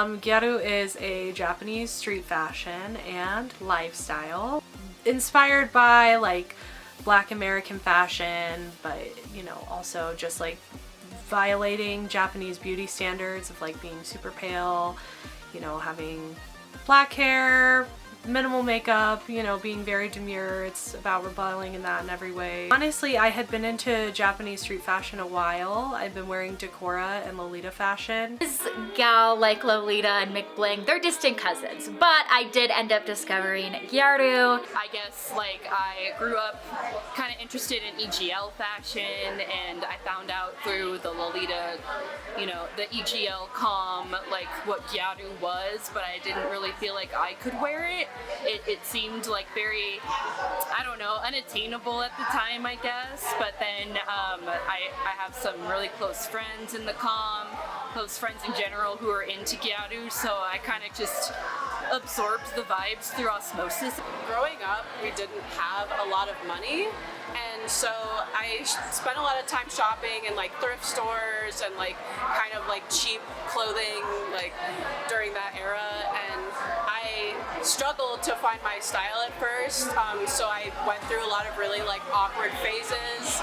Gyaru is a Japanese street fashion and lifestyle inspired by like Black American fashion, but you know, also just like violating Japanese beauty standards of like being super pale, you know, having black hair, minimal makeup, you know, being very demure. It's about rebelling in that in every way. Honestly, I had been into Japanese street fashion a while. I've been wearing Decora and Lolita fashion. This gal like Lolita and McBling, they're distant cousins, but I did end up discovering Gyaru. I guess like I grew up kind of interested in EGL fashion, and I found out through the Lolita, you know, the EGL like what Gyaru was, but I didn't really feel like I could wear it. It seemed like very, I don't know, unattainable at the time, I guess. But then I have some really close friends in the close friends in general who are into Gyaru, so I kind of just absorbed the vibes through osmosis. Growing up, we didn't have a lot of money, and so I spent a lot of time shopping in like thrift stores and like kind of like cheap clothing like during that era, and I struggled to find my style at first, so I went through a lot of really like awkward phases,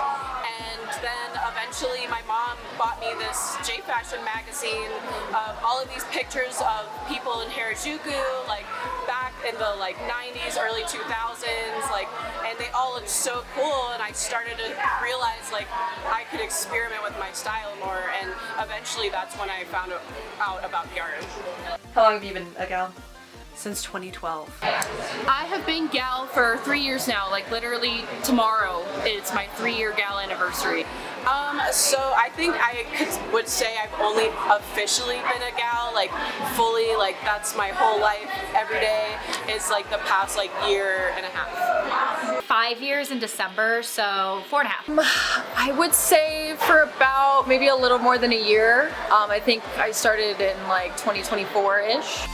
and then eventually my mom bought me this J-Fashion magazine of all of these pictures of people in Harajuku like back in the like 90s, early 2000s, like, and they all looked so cool, and I started to realize like I could experiment with my style more, and eventually that's when I found out about Gyaru. How long have you been a gal? Since 2012. I have been gal for 3 years now, like literally tomorrow is my 3-year gal anniversary. So I think I would say I've only officially been a gal, like fully, like that's my whole life, every day, is like the past like year and a half. 5 years in December, so 4.5. I would say for about maybe a little more than a year. I think I started in like 2024-ish.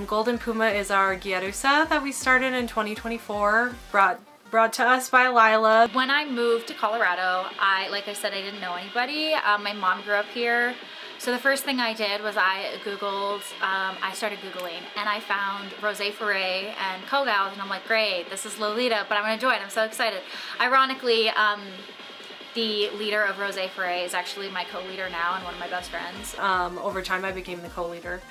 Golden Puma is our Gyarusa that we started in 2024, brought to us by Lila. When I moved to Colorado, like I said, I didn't know anybody. My mom grew up here, so the first thing I did was I started Googling, and I found Rose Foray and Kogals, and I'm like, great, this is Lolita, but I'm gonna join, I'm so excited. Ironically, the leader of Rose Foray is actually my co-leader now and one of my best friends. Over time I became the co-leader.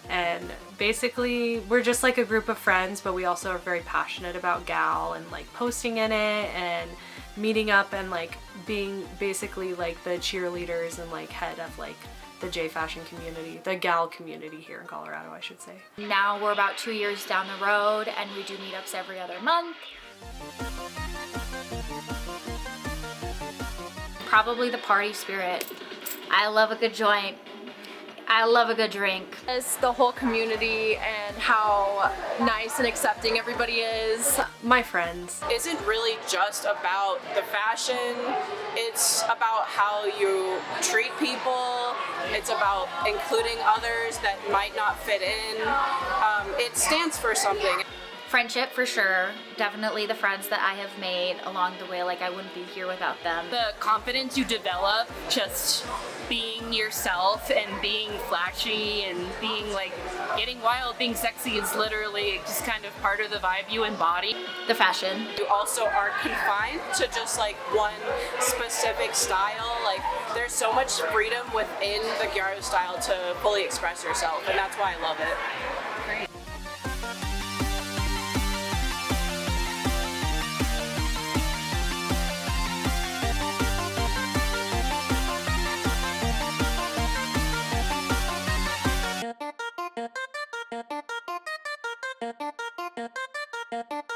And basically we're just like a group of friends, but we also are very passionate about gal and like posting in it and meeting up and like being basically like the cheerleaders and like head of like the J fashion community, the gal community here in Colorado, I should say. Now we're about 2 years down the road and we do meetups every other month. Probably the party spirit. I love a good joint. I love a good drink. It's the whole community and how nice and accepting everybody is. My friends. Isn't really just about the fashion, it's about how you treat people, it's about including others that might not fit in. It stands for something. Friendship for sure. Definitely the friends that I have made along the way, like I wouldn't be here without them. The confidence you develop just being yourself and being flashy and being like getting wild, being sexy is literally just kind of part of the vibe you embody. The fashion. You also aren't confined to just like one specific style. Like there's so much freedom within the Gyaru style to fully express yourself, and that's why I love it.